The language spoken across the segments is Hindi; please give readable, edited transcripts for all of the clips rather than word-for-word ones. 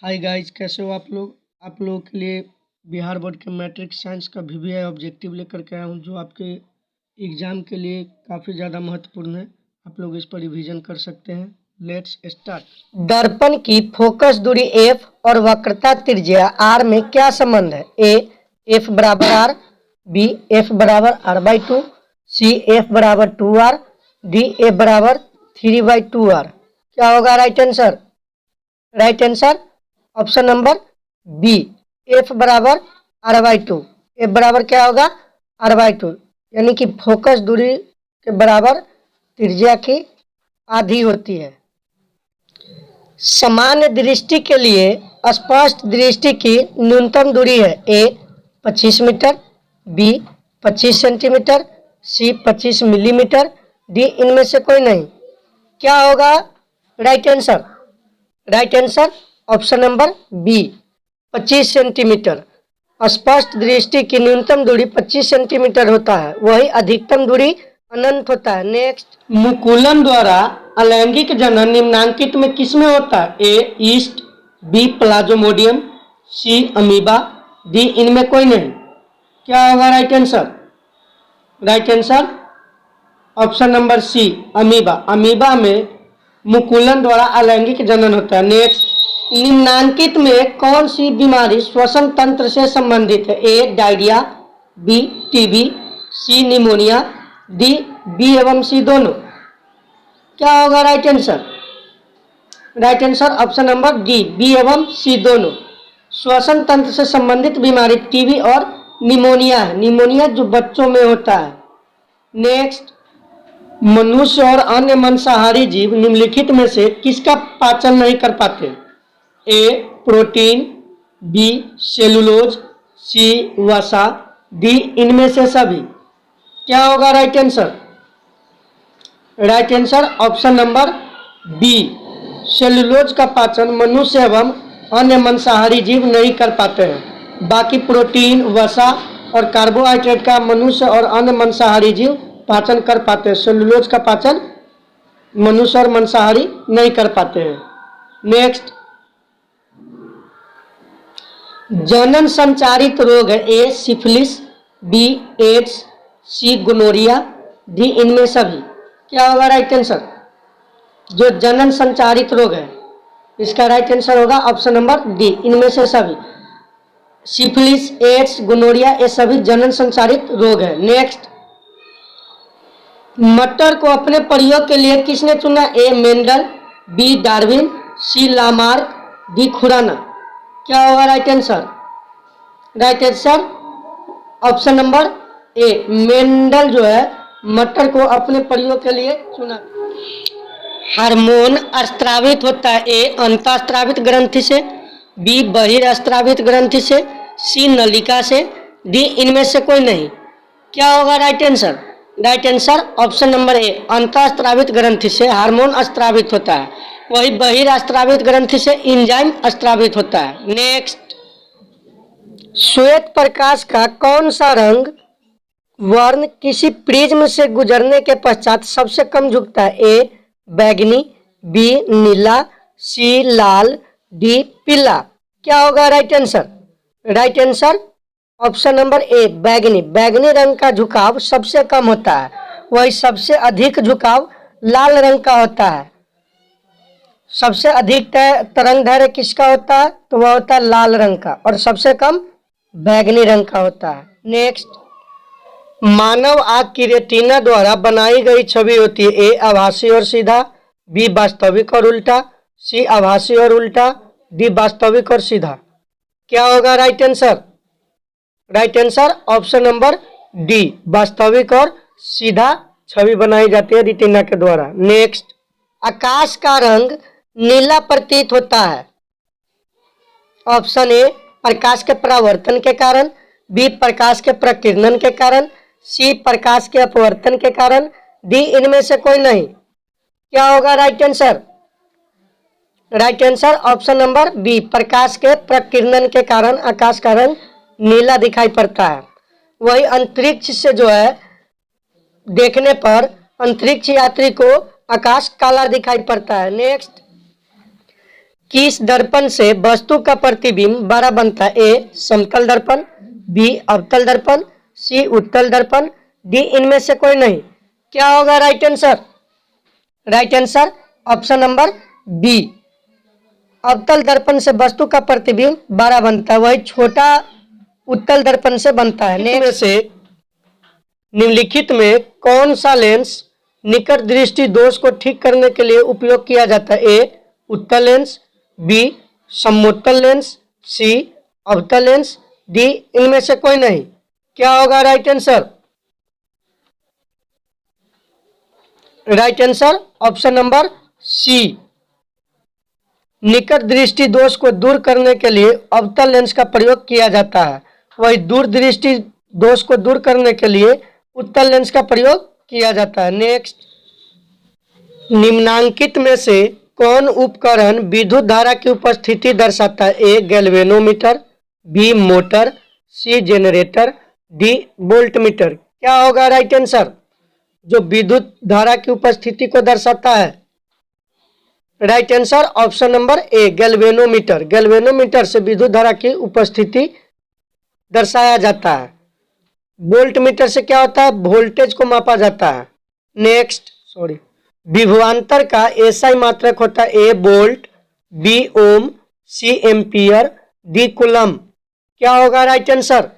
हाय गाइस, कैसे हो आप लोगों के लिए बिहार बोर्ड के मैट्रिक साइंस का वीवीआई ऑब्जेक्टिव लेकर के आया हूँ, जो आपके एग्ज़ाम के लिए काफ़ी ज़्यादा महत्वपूर्ण है। आप लोग इस पर रिवीजन कर सकते हैं। Let's start. दर्पण की फोकस दूरी f और वक्रता त्रिज्या r में क्या संबंध है? a f बराबर r, b f बराबर r/2, c f बराबर 2r, d f बराबर 3/2r। क्या होगा right answer? Right answer option number B, F बराबर r/2। एफ बराबर क्या होगा? r/2, यानी कि फोकस दूरी के बराबर त्रिज्या की आधी होती है। सामान्य दृष्टि के लिए स्पष्ट दृष्टि की न्यूनतम दूरी है A 25 metre, B 25 centimetre, C 25 millimetre, D इनमें से कोई नहीं। क्या होगा right answer? Right answer option number B, 25 centimetre. स्पष्ट दृष्टि की न्यूनतम दूरी 25 सेंटीमीटर होता है, वही अधिकतम दूरी अनंत होता है। नेक्स्ट, मुकुलन द्वारा अलैंगिक जनन निम्नांकित में किसमें होता है? A yeast, B plasmodium, C amoeba, D इनमें कोई नहीं। क्या होगा right answer? Right answer option number C, amoeba. Amoeba में मुकुलन द्वारा अलैंगिक जनन होता है। नेक्स्ट, निम्नांकित में कौन सी बीमारी श्वसन तंत्र से संबंधित है? A diarrhoea, B TB, C pneumonia, D B एवं सी दोनों। क्या होगा right answer? Right answer option number D, B एवं सी दोनों। श्वसन तंत्र से संबंधित बीमारी टीबी और निमोनिया है। निमोनिया जो बच्चों में होता है। नेक्स्ट, मनुष्य और अन्य मांसाहारी जीव निम्नलिखित में से किसका पाचन नहीं कर पाते? A protein, B cellulose, C वसा, डी इनमें से सभी। क्या होगा right answer? Right answer option number B, cellulose का पाचन मनुष्य एवं अन्य मांसाहारी जीव नहीं कर पाते हैं। बाकी प्रोटीन, वसा और कार्बोहाइड्रेट का मनुष्य और अन्य मांसाहारी जीव पाचन कर पाते हैं। सेलुलोज का पाचन मनुष्य और मांसाहारी नहीं कर पाते हैं। नेक्स्ट, जनन संचारित रोग है। ए सिफिलिस, बी एड्स, सी गोनोरिया, डी इनमें सभी। क्या होगा राइट आंसर? जो जनन संचारित रोग है, इसका राइट आंसर होगा ऑप्शन नंबर डी, इनमें से सभी। सिफिलिस, एड्स, गोनोरिया ये सभी जनन संचारित रोग है। नेक्स्ट, मटर को अपने प्रयोग के लिए किसने चुना? ए मेंडल, बी डार्विन, सी लामार्क, डी खुराना। क्या होगा right answer? Right answer option number ए, मेंडल जो है मटर को अपने प्रयोग के लिए चुना। हार्मोन स्त्रावित होता है। ए अंतःस्त्रावित ग्रंथि से, बी बहिर्स्त्रावित ग्रंथि से, सी नलिका से, डी इनमें से कोई नहीं। क्या होगा right answer? Right answer option number A, अंतःस्त्रावित ग्रंथि से हार्मोन स्त्रावित होता है, वही बहिर्स्त्रावित ग्रंथि से एंजाइम स्त्रावित होता है। नेक्स्ट, श्वेत प्रकाश का कौन सा रंग वर्ण किसी प्रिज्म से गुजरने के पश्चात सबसे कम झुकता है? ए बैगनी, बी नीला, सी लाल, डी पीला। क्या होगा right answer? Right answer option number ए, बैगनी। बैगनी रंग का झुकाव सबसे कम होता है, वही सबसे अधिक झुकाव लाल रंग का होता है। सबसे अधिक तरंग दैर्घ्य किसका होता है? तो वह होता है लाल रंग का, और सबसे कम बैगनी रंग का होता है। नेक्स्ट, मानव आँख की रेटिना द्वारा बनाई गई छवि होती है। ए आभासी और सीधा, बी वास्तविक और उल्टा, सी आभासी और उल्टा, डी वास्तविक और सीधा। क्या होगा right answer? Right answer option number D, वास्तविक और सीधा छवि बनाई जाती है रेटिना के द्वारा। नेक्स्ट, आकाश का रंग नीला प्रतीत होता है। ऑप्शन ए, प्रकाश के परावर्तन के कारण, बी प्रकाश के प्रकीर्णन के कारण, सी प्रकाश के अपवर्तन के कारण, डी इनमें से कोई नहीं। क्या होगा right answer? Right answer option number B, प्रकाश के प्रकीर्णन के कारण आकाश का रंग नीला दिखाई पड़ता है। वही अंतरिक्ष से जो है देखने पर अंतरिक्ष यात्री को आकाश काला दिखाई पड़ता है। नेक्स्ट, किस दर्पण से वस्तु का प्रतिबिंब बड़ा बनता है? ए समतल दर्पण, बी अवतल दर्पण, सी उत्तल दर्पण, डी इनमें से कोई नहीं। क्या होगा right answer? Right answer option number B, अवतल दर्पण से वस्तु का प्रतिबिंब बड़ा बनता है, वही छोटा उत्तल दर्पण से बनता है। इनमें से निम्नलिखित में कौन सा लेंस निकट दृष्टि दोष को ठीक करने के लिए उपयोग किया जाता है? ए उत्तल लेंस, बी समोत्तल लेंस, सी अवतल लेंस, डी इनमें से कोई नहीं। क्या होगा right answer? Right answer option number C, निकट दृष्टि दोष को दूर करने के लिए अवतल लेंस का प्रयोग किया जाता है, वही दूर दृष्टि दोष को दूर करने के लिए उत्तल लेंस का प्रयोग किया जाता है। नेक्स्ट, निम्नांकित में से कौन उपकरण विद्युत धारा की उपस्थिति दर्शाता है? A galvanometer, B motor, C generator, D voltmeter. क्या होगा राइट आंसर? जो विद्युत धारा की उपस्थिति को दर्शाता है। राइट आंसर ऑप्शन नंबर ए गैल्वेनोमीटर। गैल्वेनोमीटर से विद्युत धारा की उपस्थिति दर्शाया जाता है। वोल्टमीटर से क्या होता है? वोल्टेज को मापा जाता है। नेक्स्ट, विभवांतर का एसआई मात्रक होता है। ए वोल्ट, बी ओम, सी एम्पियर, डी कूलम। क्या होगा right answer?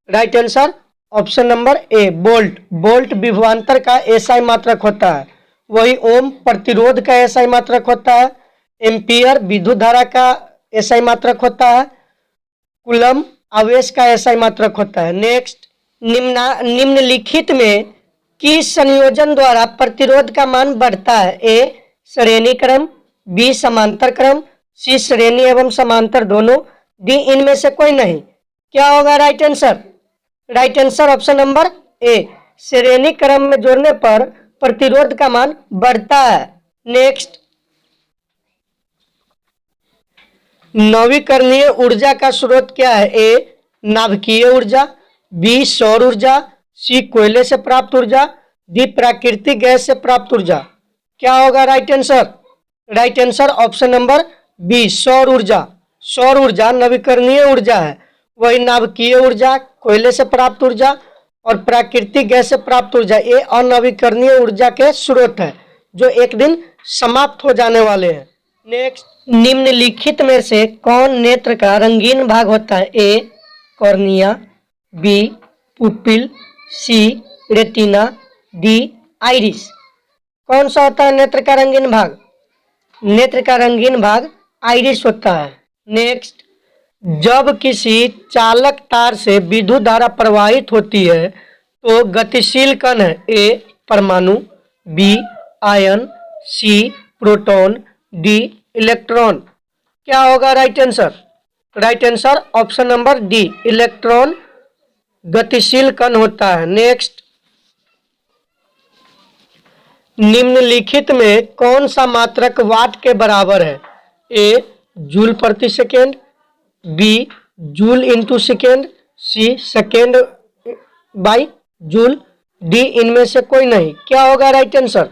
Right answer option number ए वोल्ट। वोल्ट विभवांतर का एसआई मात्रक होता है, वही ओम प्रतिरोध का एसआई मात्रक होता है, एम्पियर विद्युत धारा का एसआई मात्रक होता है, कूलम आवेश का एसआई मात्रक होता है। नेक्स्ट, निम्नलिखित में किस संयोजन द्वारा प्रतिरोध का मान बढ़ता है? ए श्रेणी क्रम, बी समांतर क्रम, सी श्रेणी एवं समांतर दोनों, डी इनमें से कोई नहीं। क्या होगा right answer? Right answer option number ए श्रेणी क्रम में जोड़ने पर प्रतिरोध का मान बढ़ता है। नेक्स्ट, नवीकरणीय ऊर्जा का स्रोत क्या है? ए नाभिकीय ऊर्जा, बी सौर ऊर्जा, सी कोयले से प्राप्त ऊर्जा, डी प्राकृतिक गैस से प्राप्त ऊर्जा। क्या होगा right answer? Right answer option number B सौर ऊर्जा। सौर ऊर्जा नवीकरणीय ऊर्जा है, वही नाभिकीय ऊर्जा, कोयले से प्राप्त ऊर्जा और प्राकृतिक गैस से प्राप्त ऊर्जा ये अनवीकरणीय ऊर्जा के स्रोत है जो एक दिन समाप्त हो जाने वाले हैं। नेक्स्ट, निम्नलिखित में से कौन नेत्र का रंगीन भाग होता है? ए कॉर्निया, बी पुपिल, सी रेटिना, डी आइरिस। कौन सा होता है नेत्र का रंगीन भाग? नेत्र का रंगीन भाग आइरिस होता है। नेक्स्ट, जब किसी चालक तार से विद्युत धारा प्रवाहित होती है तो गतिशील कण है। ए परमाणु, B ion, C proton, D electron. क्या होगा right answer? Right answer option number D electron गतिशील कण होता है। नेक्स्ट, निम्नलिखित में कौन सा मात्रक वाट के बराबर है? ए जूल प्रति second, B joule into second, C second by joule, D इनमें से कोई नहीं। क्या होगा right answer?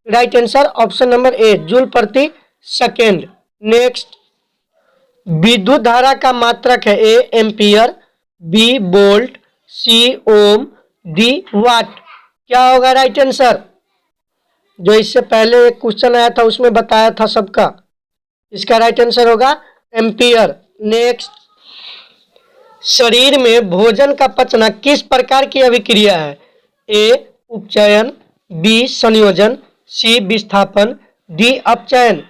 Right answer option number A joule प्रति सेकेंड। नेक्स्ट, विद्युत धारा का मात्रक है। A ampere, B volt, C ohm, D watt. क्या होगा राइट आंसर? जो इससे पहले एक क्वेश्चन आया था उसमें बताया था सबका, इसका राइट आंसर होगा एम्पियर। नेक्स्ट, शरीर में भोजन का पचना किस प्रकार की अभिक्रिया है? ए उपचयन, बी संयोजन, सी विस्थापन, डी अपचयन।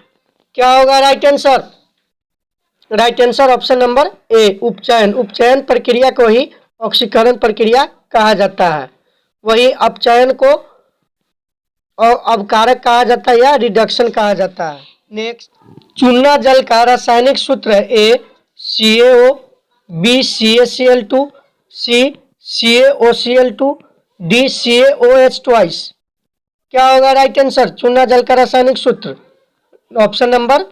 क्या होगा right answer? Right answer option number A उपचयन। उपचयन प्रक्रिया को ही ऑक्सीकरण प्रक्रिया कहा जाता है, वही अपचयन को अवकारक कहा जाता है या रिडक्शन कहा जाता है। नेक्स्ट, चूना जल का रासायनिक सूत्र है। ए CaO, बी CaCl2, सी CaOCl2, डी CaOH ट्वाइस। क्या होगा राइट आंसर? चूना जल का रासायनिक सूत्र ऑप्शन नंबर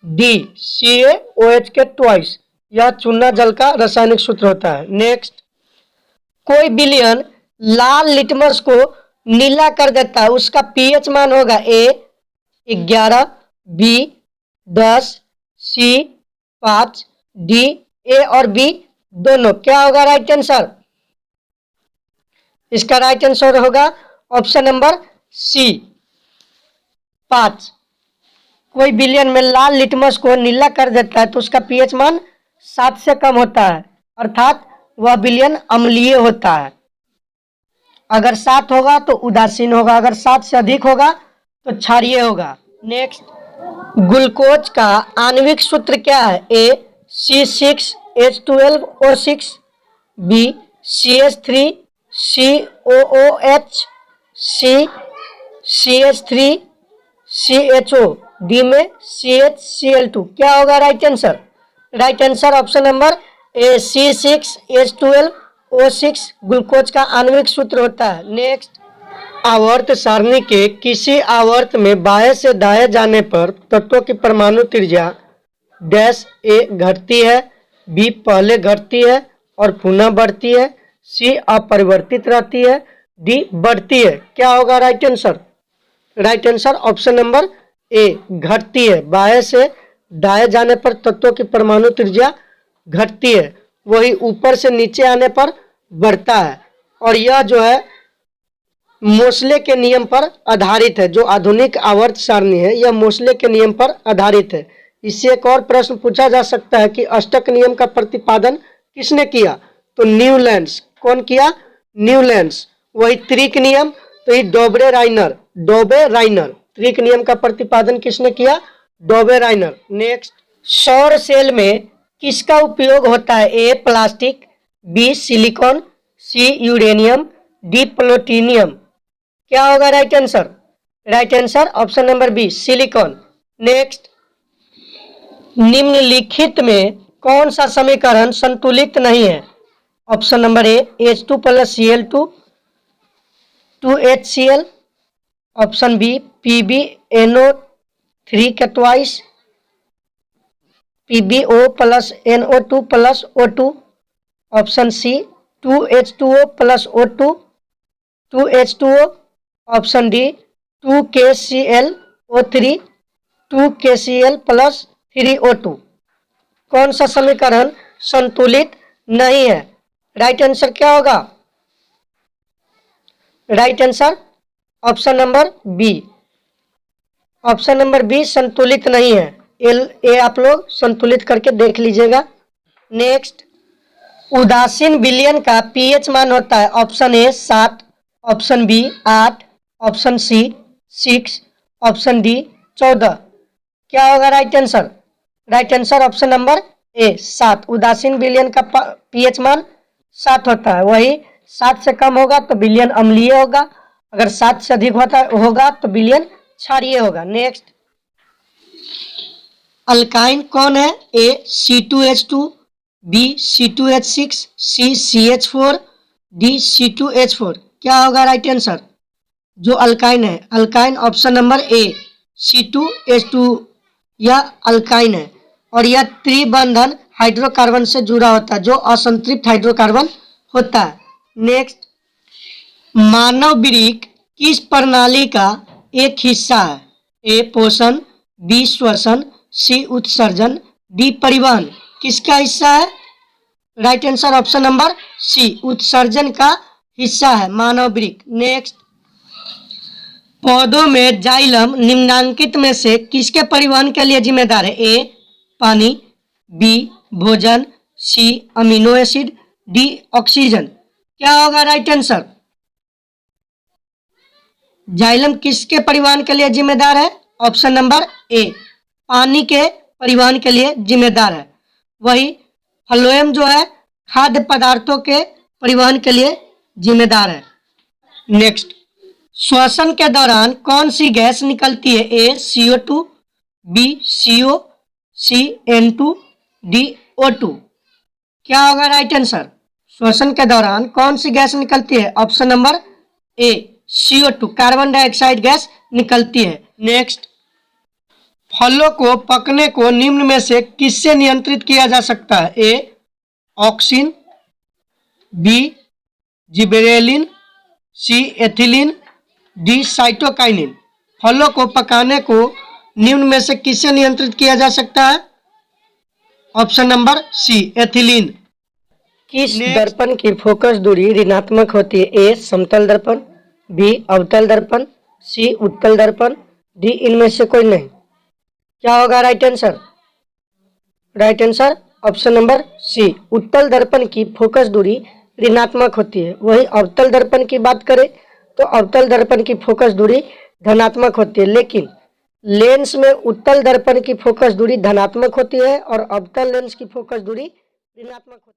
डी CaOH के ट्वाइस, यह चूना जल का रासायनिक सूत्र होता है। नेक्स्ट, कोई विलयन लाल लिटमस को नीला कर देता है, उसका pH मान होगा। ए 11, बी 10, सी 5, डी ए और बी दोनों। क्या होगा राइट आंसर? इसका राइट आंसर होगा ऑप्शन नंबर सी 5। कोई विलयन में लाल लिटमस को नीला कर देता है तो उसका पीएच मान 7 से कम होता है, अर्थात वह विलयन अम्लीय होता है। अगर 7 होगा तो उदासीन होगा, अगर 7 से अधिक होगा तो क्षारीय होगा। नेक्स्ट, ग्लूकोज का आणविक सूत्र क्या है? ए C6H12O6, बी CH3COOH, सी CH3CHO, डी में CHCl2। क्या होगा right answer? Right answer option number ए C6H12O6 ग्लूकोज का आणविक सूत्र होता है। नेक्स्ट, आवर्त सारणी के किसी आवर्त में बाएं से दाएं जाने पर तत्वों की परमाणु त्रिज्या डैश ए घटती है, बी पहले घटती है और पुनः बढ़ती है, सी अपरिवर्तित रहती है, डी बढ़ती है। क्या होगा right answer? Right answer option number ए घटती है। बाएं से दाएं जाने पर तत्वों की परमाणु त्रिज्या घटती है, वही ऊपर से नीचे आने पर बढ़ता है। और यह जो है मोसले के नियम पर आधारित है। जो आधुनिक आवर्त सारणी है यह मोसले के नियम पर आधारित है। इससे एक और प्रश्न पूछा जा सकता है कि अष्टक नियम का प्रतिपादन किसने किया? तो न्यूलैंड्स। कौन किया? न्यूलैंड्स। वही त्रिक नियम, तो ये डोबरे राइनर त्रिक नियम का प्रतिपादन किसने किया? डोबे राइनर। नेक्स्ट, सौर सेल में किसका उपयोग होता है? A plastic, B silicon, C uranium, D plutonium. क्या होगा right answer? Right answer option number B silicon. Next, निम्नलिखित में कौन सा समीकरण संतुलित नहीं है? Option number A H2 + Cl2 2HCl, option B PbNO3 का twice, PbO + NO2 + O2, option C 2H2O + O2 2H2O, option D 2KClO3 2KCl + 3O2। कौन सा समीकरण संतुलित नहीं है? राइट आंसर क्या होगा? Right answer option number B. Option number B संतुलित नहीं है। ए आप लोग संतुलित करके देख लीजिएगा। नेक्स्ट, उदासीन विलयन का पीएच मान होता है option A 7, option B 8, option C 6, option D 14। क्या होगा right answer? Right answer option number A 7। उदासीन विलयन का पीएच मान 7 होता है, वही 7 से कम होगा तो विलयन अम्लीय होगा, अगर 7 से अधिक होगा तो विलयन क्षारीय होगा। नेक्स्ट, अल्काइन कौन है? ए C2H2, बी C2H6, सी CH4, डी C2H4। क्या होगा राइट आंसर? जो अल्काइन है, अल्काइन ऑप्शन नंबर ए C2H2 यह अल्काइन है और यह त्रिबंधन हाइड्रोकार्बन से जुड़ा होता है जो असंतृप्त हाइड्रोकार्बन होता है। नेक्स्ट, मानव वृक्क किस प्रणाली का एक हिस्सा है? ए पोषण, बी श्वसन, सी उत्सर्जन, डी परिवहन। किसका हिस्सा है? Right answer option number C उत्सर्जन का हिस्सा है मानव वृक्क। नेक्स्ट, पौधों में जाइलम निम्नांकित में से किसके परिवहन के लिए जिम्मेदार है? ए पानी, बी भोजन, सी अमीनो एसिड, डी ऑक्सीजन। क्या होगा राइट आंसर? जाइलम किसके परिवहन के लिए जिम्मेदार है? ऑप्शन नंबर ए पानी के परिवहन के लिए जिम्मेदार है। वही फ्लोएम जो है खाद्य पदार्थों के परिवहन के लिए जिम्मेदार है। नेक्स्ट, श्वसन के दौरान कौन सी गैस निकलती है? ए CO2, बी CO, सी N2, डी O2। क्या होगा राइट आंसर? श्वसन के दौरान कौन सी गैस निकलती है? ऑप्शन नंबर ए CO2 कार्बन डाइऑक्साइड गैस निकलती है। नेक्स्ट, फलों को पकने को निम्न में से किससे नियंत्रित किया जा सकता है? ए ऑक्सिन, बी जिबरेलिन, सी एथिलीन, डी साइटोकाइनिन। फलों को पकाने को निम्न में से किससे नियंत्रित किया जा सकता है? Option number C ethylene. किस दर्पण की फोकस दूरी ऋणात्मक होती है? ए समतल दर्पण, बी अवतल दर्पण, सी उत्तल दर्पण, डी इनमें से कोई नहीं। क्या होगा right answer? Right answer option number C, उत्तल दर्पण की फोकस दूरी ऋणात्मक होती है। वही अवतल दर्पण की बात करें तो अवतल दर्पण की फोकस दूरी धनात्मक होती है, लेकिन लेंस में उत्तल दर्पण की फोकस दूरी धनात्मक होती है और अवतल लेंस की फोकस दूरी ऋणात्मक होती है।